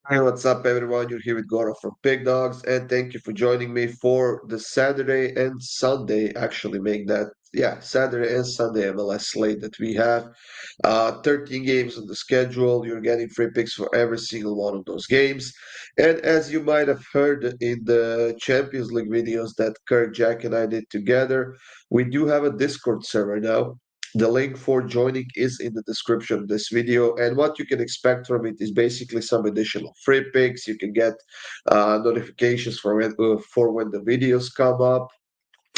Hey, what's up, everyone? You're here with Goro from PickDawgz, and thank you for joining me for the Saturday and Sunday. Actually, make that, yeah, Saturday and Sunday MLS slate that we have. 13 games on the schedule. You're getting free picks for every single one of those games. And as you might have heard in the Champions League videos that Kirk, Jack, and I did together, we do have a Discord server now. The link for joining is in the description of this video, and what you can expect from it is basically some additional free picks. You can get notifications for when the videos come up.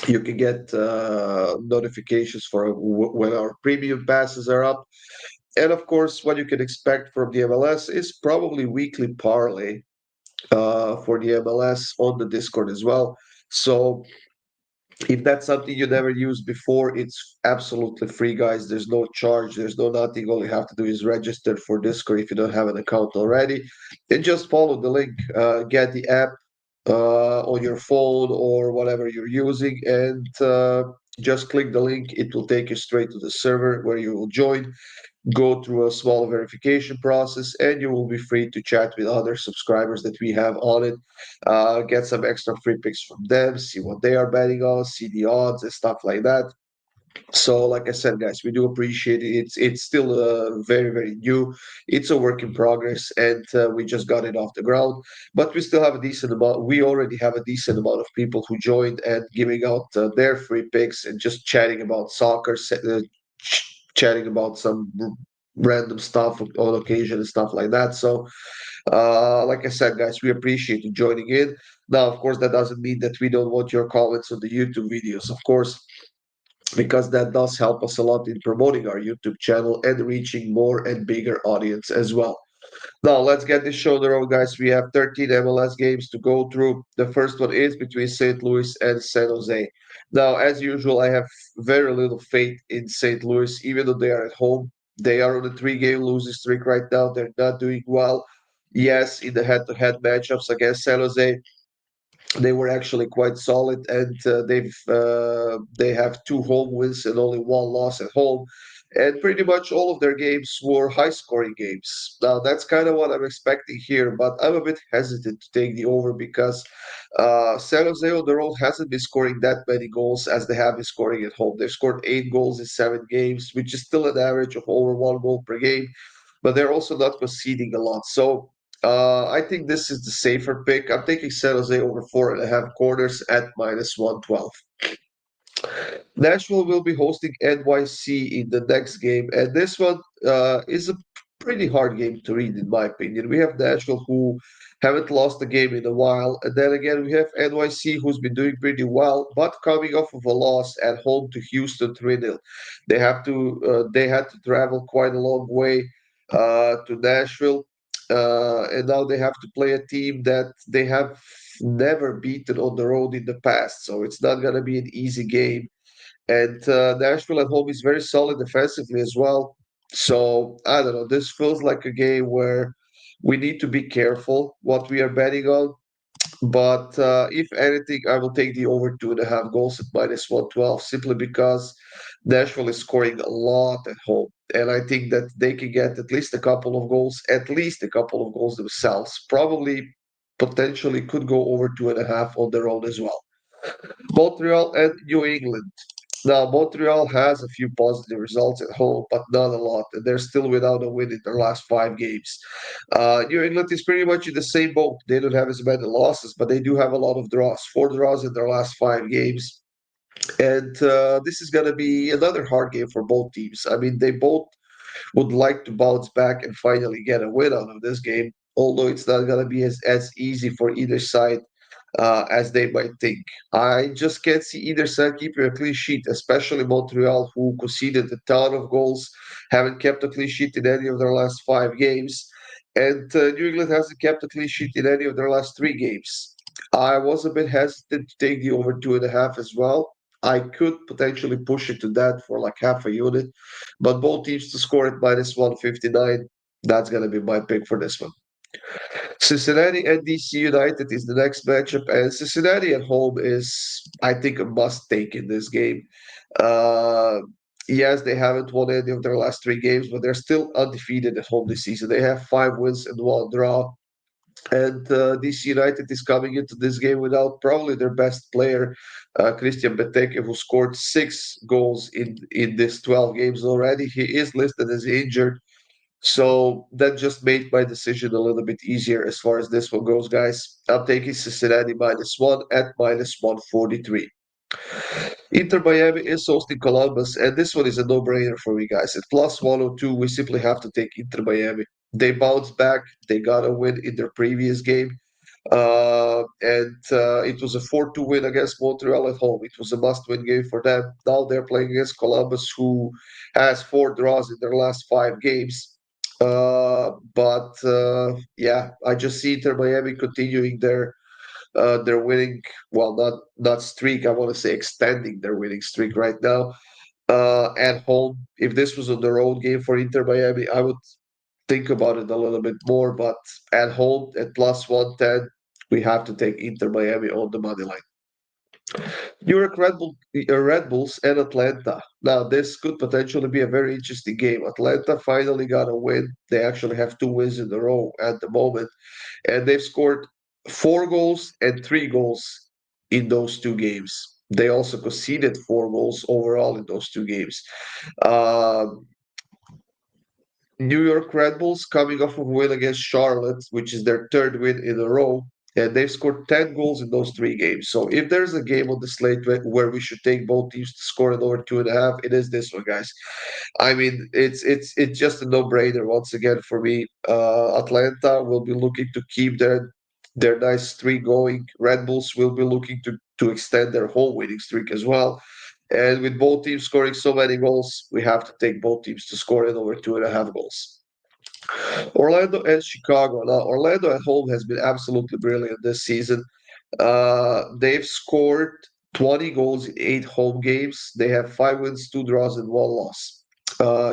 You can get notifications for when our premium passes are up. And of course, what you can expect from the MLS is probably weekly parlay for the MLS on the Discord as well. So if that's something you never used before, it's absolutely free, guys. There's no charge, there's no nothing. All you have to do is register for Discord if you don't have an account already. And just follow the link, get the app on your phone or whatever you're using, and just click the link. It will take you straight to the server where you will join, go through a small verification process, and you will be free to chat with other subscribers that we have on it. Get some extra free picks from them, see what they are betting on, see the odds and stuff like that. So, like I said, guys, we do appreciate it. It's still very very new. It's a work in progress, and we just got it off the ground. But we still have a decent amount. We already have a decent amount of people who joined and giving out their free picks and just chatting about soccer, chatting about some random stuff on occasion and stuff like that. So, like I said, guys, we appreciate you joining in. Now, of course, that doesn't mean that we don't want your comments on the YouTube videos. Of course, because that does help us a lot in promoting our YouTube channel and reaching more and bigger audience as well. Now, let's get this show on the road, guys. We have 13 MLS games to go through. The first one is between St. Louis and San Jose. Now, as usual, I have very little faith in St. Louis, even though they are at home. They are on a three-game losing streak right now. They're not doing well. Yes, in the head-to-head matchups against San Jose, they were actually quite solid, and they have two home wins and only one loss at home, and pretty much all of their games were high-scoring games. Now that's kind of what I'm expecting here, but I'm a bit hesitant to take the over because San Jose on the road hasn't been scoring that many goals as they have been scoring at home. They've scored 8 goals in 7 games, which is still an average of over 1 goal per game, but they're also not conceding a lot. So I think this is the safer pick. I'm taking San Jose over 4.5 corners at minus 112. Nashville will be hosting NYC in the next game, and this one is a pretty hard game to read, in my opinion. We have Nashville who haven't lost a game in a while, and then again we have NYC who's been doing pretty well, but coming off of a loss at home to Houston 3-0. They had to travel quite a long way to Nashville, and now they have to play a team that they have never beaten on the road in the past. So it's not going to be an easy game. And Nashville at home is very solid defensively as well. So I don't know. This feels like a game where we need to be careful what we are betting on. But if anything, I will take the over 2.5 goals at minus 112 simply because Nashville is scoring a lot at home. And I think that they can get at least a couple of goals themselves. Probably, potentially could go over 2.5 on their own as well. Montreal and New England. Now, Montreal has a few positive results at home, but not a lot, and they're still without a win in their last 5 games. New England is pretty much in the same boat. They don't have as many losses, but they do have a lot of draws. 4 draws in their last 5 games. And this is going to be another hard game for both teams. I mean, they both would like to bounce back and finally get a win out of this game, although it's not going to be as easy for either side as they might think. I just can't see either side keeping a clean sheet, especially Montreal, who conceded a ton of goals, haven't kept a clean sheet in any of their last 5 games, and New England hasn't kept a clean sheet in any of their last 3 games. I was a bit hesitant to take the over 2.5 as well. I could potentially push it to that for like half a unit, but both teams to score at minus 159. That's going to be my pick for this one. Cincinnati and DC United is the next matchup, and Cincinnati at home is, I think, a must take in this game. Uh, yes, they haven't won any of their last 3 games, but they're still undefeated at home this season. They have 5 wins and 1 draw. And DC United is coming into this game without probably their best player, Christian Benteke, who scored 6 goals in this 12 games already. He is listed as injured, so that just made my decision a little bit easier as far as this one goes, guys. I'm taking Cincinnati -1 at -143. Inter Miami is hosting Columbus, and this one is a no-brainer for me, guys. At +102, we simply have to take Inter Miami. They bounced back. They got a win in their previous game. And it was a 4-2 win against Montreal at home. It was a must-win game for them. Now they're playing against Columbus, who has 4 draws in their last 5 games. But yeah, I just see Inter Miami continuing their winning, well, not streak. I want to say extending their winning streak right now. At home, if this was on the road game for Inter Miami, I would think about it a little bit more. But at home, at +110, we have to take Inter Miami on the money line. New York Red Bulls and Atlanta. Now, this could potentially be a very interesting game. Atlanta finally got a win. They actually have 2 wins in a row at the moment, and they've scored 4 goals and 3 goals in those 2 games. They also conceded 4 goals overall in those 2 games. Um, New York Red Bulls coming off of a win against Charlotte, which is their 3rd win in a row, and they've scored 10 goals in those 3 games. So if there's a game on the slate where we should take both teams to score an over 2.5, it is this one, guys. I mean, it's just a no-brainer once again for me. Atlanta will be looking to keep their nice streak going. Red Bulls will be looking to extend their home winning streak as well. And with both teams scoring so many goals, we have to take both teams to score in over 2.5 goals. Orlando and Chicago. Now, Orlando at home has been absolutely brilliant this season. They've scored 20 goals in 8 home games. They have 5 wins, 2 draws, and 1 loss.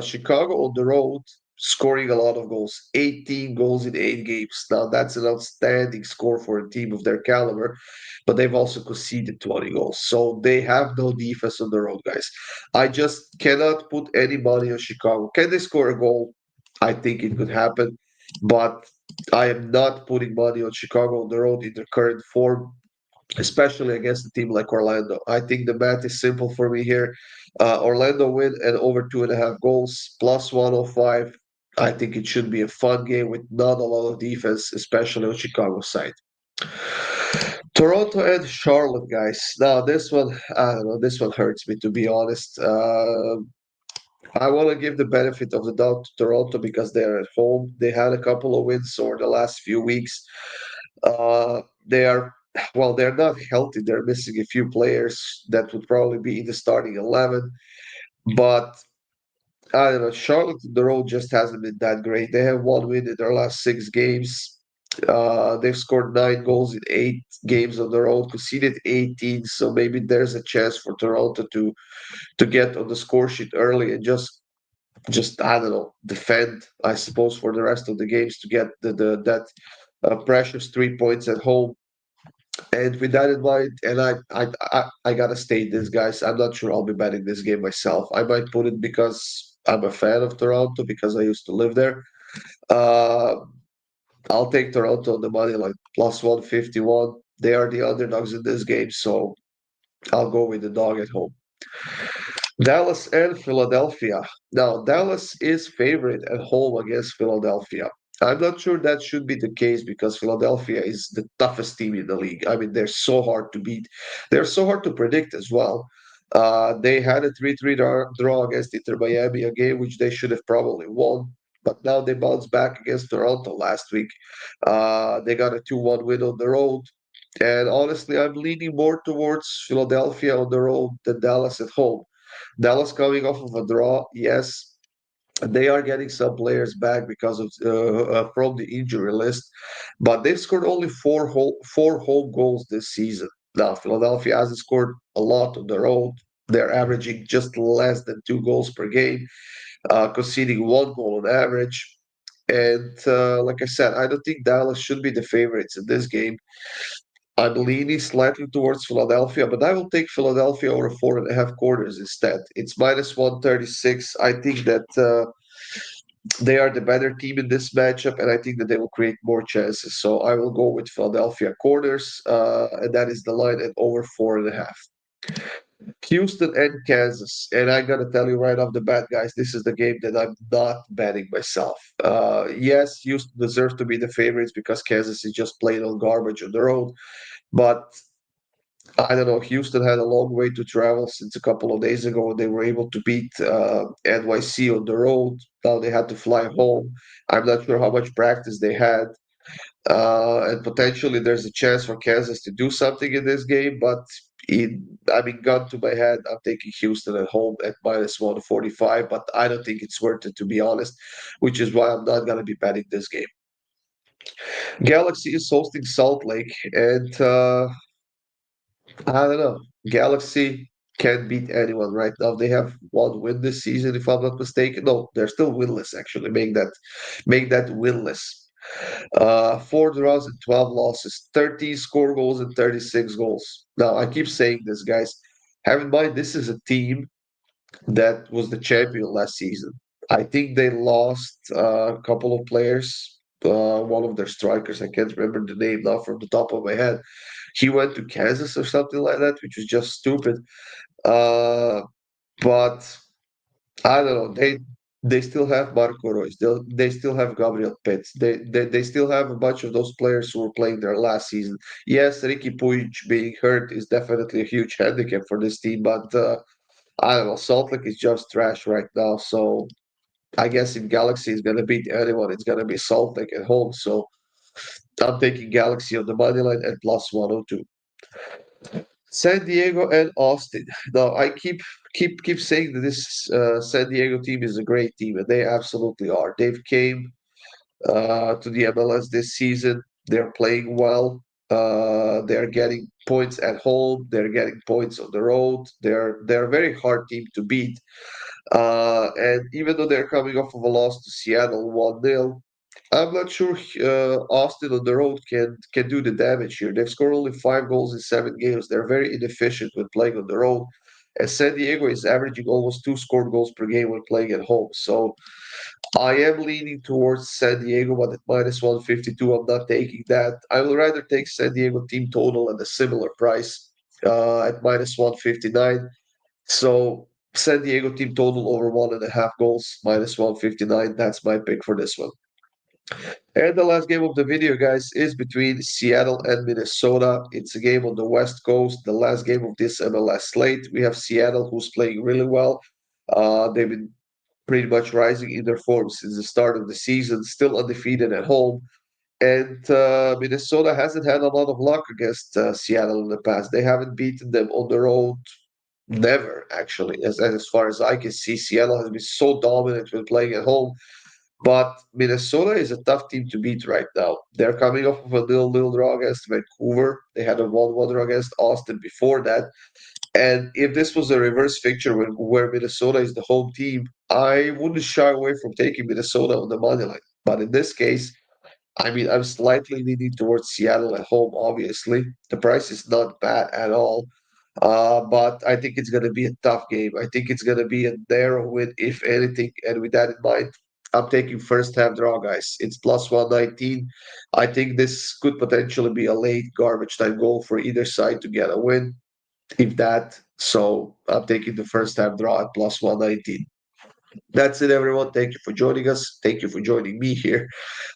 Chicago on the road, scoring a lot of goals, 18 goals in 8 games. Now, that's an outstanding score for a team of their caliber, but they've also conceded 20 goals. So they have no defense on the road, guys. I just cannot put any money on Chicago. Can they score a goal? I think it could happen, but I am not putting money on Chicago on the road in their current form, especially against a team like Orlando. I think the math is simple for me here. Orlando win and over 2.5 goals, +105. I think it should be a fun game with not a lot of defense, especially on Chicago's side. Toronto and Charlotte, guys. Now, this one, I don't know, this one hurts me to be honest. I want to give the benefit of the doubt to Toronto because they're at home. They had a couple of wins over the last few weeks. They are, well, they're not healthy. They're missing a few players that would probably be in the starting 11. But I don't know. Charlotte on the road just hasn't been that great. They have 1 win in their last 6 games. They've scored 9 goals in 8 games on the road, conceded 18. So maybe there's a chance for Toronto to get on the score sheet early and just I don't know, defend, I suppose, for the rest of the games to get the that precious 3 points at home. And with that in mind, and I gotta state this, guys. I'm not sure I'll be betting this game myself. I might put it because I'm a fan of Toronto because I used to live there. Uh, I'll take Toronto on the money line +151. They are the underdogs in this game, so I'll go with the dog at home. Dallas and Philadelphia. Now, Dallas is favorite at home against Philadelphia. I'm not sure that should be the case because Philadelphia is the toughest team in the league. I mean, they're so hard to beat. They're so hard to predict as well. They had a 3-3 draw against Inter Miami, a game which they should have probably won. But now they bounced back against Toronto last week. They got a 2-1 win on the road. And honestly, I'm leaning more towards Philadelphia on the road than Dallas at home. Dallas coming off of a draw, yes, they are getting some players back because of from the injury list, but they've scored only four home goals this season. Now Philadelphia hasn't scored a lot on the road. They're averaging just less than 2 goals per game, conceding 1 goal on average. And like I said, I don't think Dallas should be the favorites in this game. I'm leaning slightly towards Philadelphia, but I will take Philadelphia over 4.5 quarters instead. It's -136. I think that They are the better team in this matchup, and I think that they will create more chances. So I will go with Philadelphia corners, and that is the line at over 4.5. Houston and Kansas. And I gotta tell you right off the bat, guys, this is the game that I'm not betting myself. Yes, Houston deserves to be the favorites because Kansas is just plain on garbage on the road. But I don't know. Houston had a long way to travel since a couple of days ago when they were able to beat NYC on the road. Now they had to fly home. I'm not sure how much practice they had. And potentially there's a chance for Kansas to do something in this game, but I mean, gun to my head, I'm taking Houston at home at minus 145, but I don't think it's worth it, to be honest, which is why I'm not going to be betting this game. Galaxy is hosting Salt Lake, and I don't know. Galaxy can't beat anyone right now. They have one win this season, if I'm not mistaken. No, they're still winless, actually. Make that winless. 4 draws and 12 losses, 30 score goals and 36 goals. Now, I keep saying this, guys. Have in mind, this is a team that was the champion last season. I think they lost a couple of players. One of their strikers, I can't remember the name now from the top of my head. He went to Kansas or something like that, which was just stupid. Uh, but I don't know. They still have Marco Reus. They still have Gabriel Pitts. They still have a bunch of those players who were playing there last season. Yes, Ricky Puig being hurt is definitely a huge handicap for this team, but I don't know. Salt Lake is just trash right now. So I guess if Galaxy is gonna beat anyone, it's gonna be Salt Lake at home. So I'm taking Galaxy on the money line at plus 102. San Diego and Austin. Now I keep saying that this San Diego team is a great team, and they absolutely are. They've came to the MLS this season. They're playing well. They're getting points at home. They're getting points on the road. They're a very hard team to beat. And even though they're coming off of a loss to Seattle 1-0, I'm not sure Austin on the road can do the damage here. They've scored only 5 goals in 7 games. They're very inefficient when playing on the road. And San Diego is averaging almost 2 scored goals per game when playing at home. So I am leaning towards San Diego, but at minus 152, I'm not taking that. I will rather take San Diego team total at a similar price at minus 159. So San Diego team total over 1.5 goals, minus 159. That's my pick for this one. And the last game of the video, guys, is between Seattle and Minnesota. It's a game on the West Coast, the last game of this MLS slate. We have Seattle, who's playing really well. They've been pretty much rising in their form since the start of the season, still undefeated at home. And Minnesota hasn't had a lot of luck against Seattle in the past. They haven't beaten them on the road. Never, actually. As far as I can see, Seattle has been so dominant when playing at home. But Minnesota is a tough team to beat right now. They're coming off of a nil-nil draw against Vancouver. They had a 1-1 draw against Austin before that. And if this was a reverse fixture where Minnesota is the home team, I wouldn't shy away from taking Minnesota on the money line. But in this case, I mean, I'm slightly leaning towards Seattle at home, obviously. The price is not bad at all. But I think it's going to be a tough game. I think it's going to be a narrow win, if anything. And with that in mind, I'm taking first half draw, guys. It's plus 119. I think this could potentially be a late garbage time goal for either side to get a win, if that. So I'm taking the first half draw at plus 119. That's it, everyone. Thank you for joining us. Thank you for joining me here.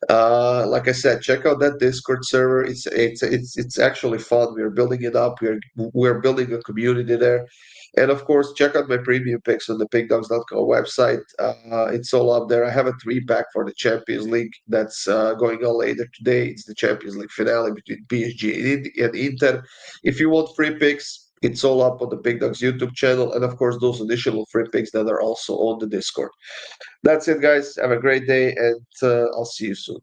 Like I said, check out that Discord server. It's actually fun. We're building it up. We're building a community there. And of course, check out my premium picks on the PickDawgz.com website. It's all up there. I have a 3-pack for the Champions League that's going on later today. It's the Champions League finale between PSG and Inter. If you want free picks, it's all up on the PickDawgz YouTube channel. And of course, those additional free picks that are also on the Discord. That's it, guys. Have a great day, and I'll see you soon.